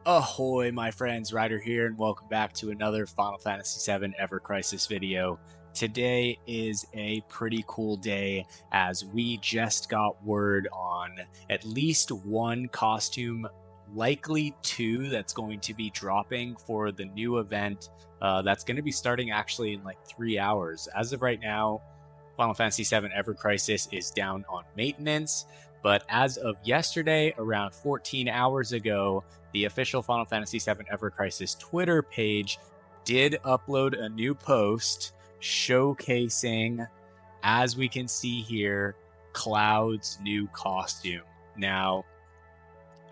Ahoy, my friends, Ryder here, and welcome back to another Final Fantasy VII Ever Crisis video. Today is a pretty cool day as we just got word on at least one costume, likely two, that's going to be dropping for the new event that's going to be starting actually in like 3 hours. As of right now, Final Fantasy VII Ever Crisis is down on maintenance, but as of yesterday, around 14 hours ago, the official Final Fantasy VII Ever Crisis Twitter page did upload a new post showcasing, as we can see here, Cloud's new costume. Now,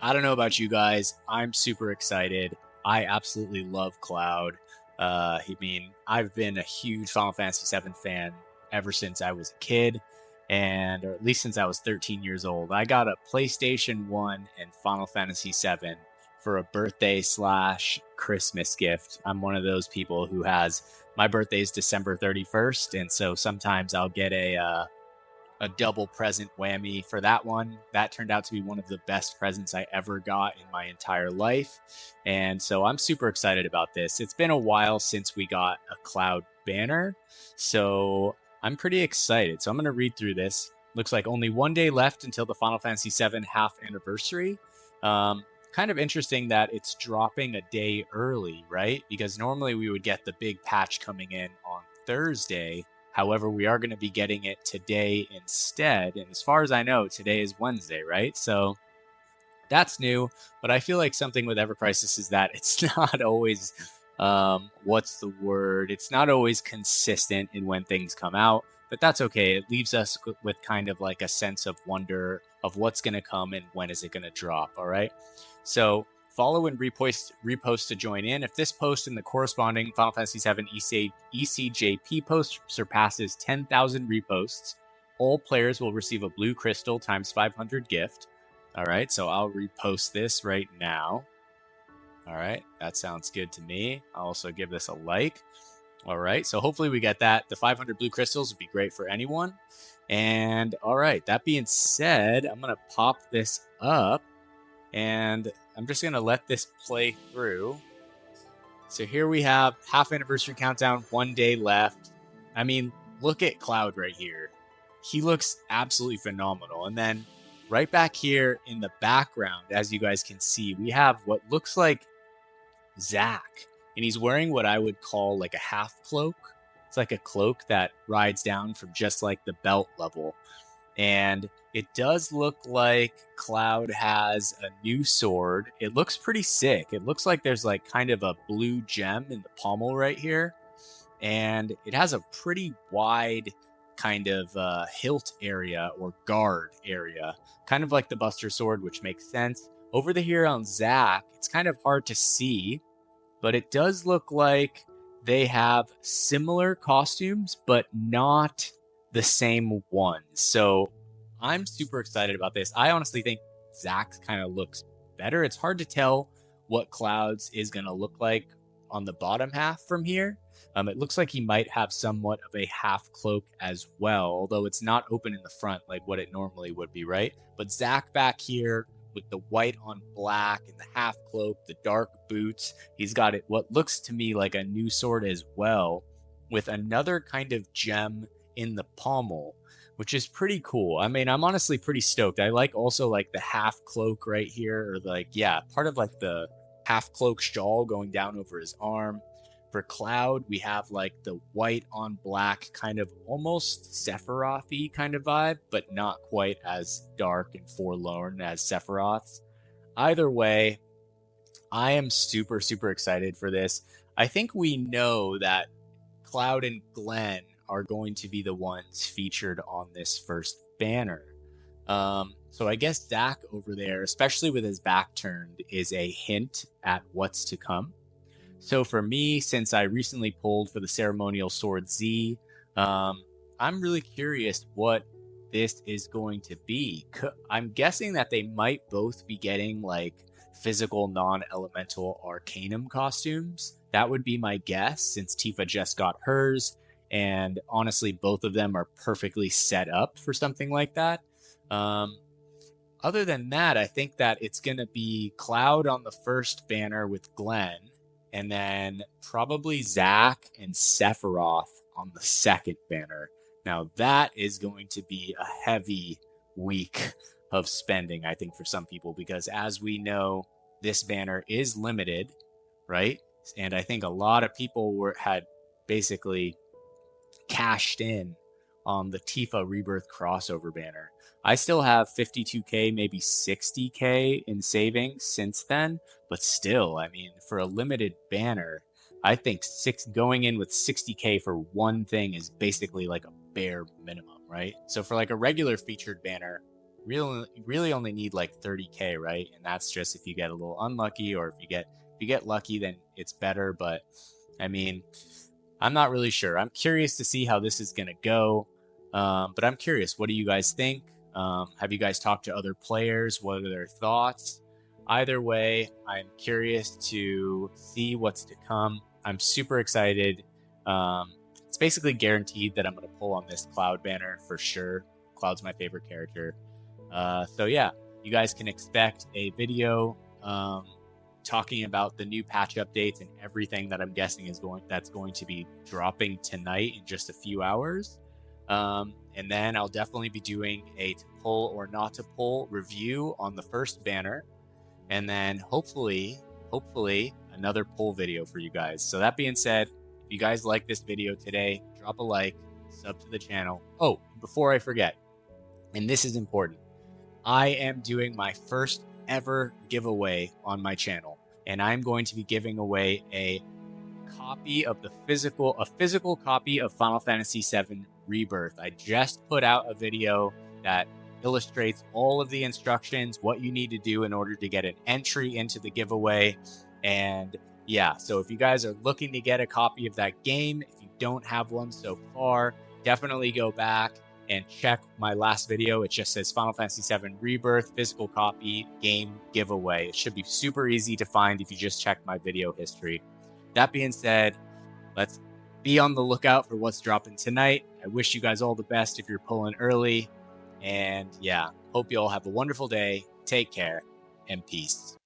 I don't know about you guys, I'm super excited. I absolutely love Cloud. I mean, I've been a huge Final Fantasy VII fan ever since I was a kid, or at least since I was 13 years old. I got a PlayStation 1 and Final Fantasy VII for a birthday/Christmas gift. I'm one of those people who my birthday is December 31st, and so sometimes I'll get a double present whammy for that one. That turned out to be one of the best presents I ever got in my entire life, and so I'm super excited about this. It's been a while since we got a Cloud banner, so I'm pretty excited. So I'm going to read through this. Looks like only one day left until the Final Fantasy VII half anniversary. Kind of interesting that it's dropping a day early, right? Because normally we would get the big patch coming in on Thursday. However, we are going to be getting it today instead. And as far as I know, today is Wednesday, right? So that's new. But I feel like something with Ever Crisis is that it's not always, it's not always consistent in when things come out. But that's okay. It leaves us with kind of like a sense of wonder of what's going to come and when is it going to drop, all right? So follow and repost to join in. If this post and the corresponding Final Fantasy VII ECJP post surpasses 10,000 reposts, all players will receive a blue crystal times 500 gift. All right, so I'll repost this right now. All right, that sounds good to me. I'll also give this a like. All right, so hopefully we get that. The 500 blue crystals would be great for anyone. And all right, that being said, I'm going to pop this up. And I'm just going to let this play through. So here we have half anniversary countdown, 1 day left. I mean, look at Cloud right here. He looks absolutely phenomenal. And then right back here in the background, as you guys can see, we have what looks like Zack. And he's wearing what I would call like a half cloak. It's like a cloak that rides down from just like the belt level. And it does look like Cloud has a new sword. It looks pretty sick. It looks like there's like kind of a blue gem in the pommel right here. And it has a pretty wide kind of hilt area or guard area. Kind of like the Buster Sword, which makes sense. Over here on Zack, it's kind of hard to see. But it does look like they have similar costumes, but not the same ones. So I'm super excited about this. I honestly think Zack's kind of looks better. It's hard to tell what Cloud's is going to look like on the bottom half from here. It looks like he might have somewhat of a half cloak as well, although it's not open in the front like what it normally would be, right? But Zack back here with the white on black and the half cloak, the dark boots. He's got it what looks to me like a new sword as well, with another kind of gem in the pommel, which is pretty cool. I mean, I'm honestly pretty stoked. I like also like the half cloak right here, or like, yeah, part of like the half cloak shawl going down over his arm. For Cloud, we have like the white on black kind of almost Sephiroth-y kind of vibe, but not quite as dark and forlorn as Sephiroth's. Either way, I am super, super excited for this. I think we know that Cloud and Glenn are going to be the ones featured on this first banner. So I guess Zack over there, especially with his back turned, is a hint at what's to come. So for me, since I recently pulled for the Ceremonial Sword Z, I'm really curious what this is going to be. I'm guessing that they might both be getting like physical non-elemental Arcanum costumes. That would be my guess, since Tifa just got hers, and honestly, both of them are perfectly set up for something like that. Other than that, I think that it's going to be Cloud on the first banner with Glenn, and then probably Zack and Sephiroth on the second banner. Now, that is going to be a heavy week of spending, I think, for some people, because as we know, this banner is limited, right? And I think a lot of people had basically cashed in on the Tifa Rebirth crossover banner. I still have 52k, maybe 60k in savings since then, but still, I mean, for a limited banner, I think going in with 60k for one thing is basically like a bare minimum, right? So for like a regular featured banner, really only need like 30k, right? And that's just if you get a little unlucky, or if you get lucky, then it's better. But I mean, I'm not really sure. I'm curious to see how this is going to go. But I'm curious, what do you guys think? Have you guys talked to other players? What are their thoughts? Either way, I'm curious to see what's to come. I'm super excited. It's basically guaranteed that I'm going to pull on this Cloud banner for sure. Cloud's my favorite character. So yeah, you guys can expect a video talking about the new patch updates and everything that I'm guessing that's going to be dropping tonight in just a few hours. And then I'll definitely be doing a to pull or not to pull review on the first banner, and then hopefully another pull video for you guys. So that being said, if you guys like this video today, drop a like, sub to the channel. Oh, before I forget, and this is important, I am doing my first ever giveaway on my channel, and I'm going to be giving away a physical copy of Final Fantasy VII Rebirth. I just put out a video that illustrates all of the instructions, what you need to do in order to get an entry into the giveaway. And yeah, so if you guys are looking to get a copy of that game, if you don't have one so far, definitely go back and check my last video. It just says Final Fantasy VII Rebirth physical copy game giveaway. It should be super easy to find if you just check my video history. That being said, let's be on the lookout for what's dropping tonight. I wish you guys all the best if you're pulling early. And yeah, hope you all have a wonderful day. Take care and peace.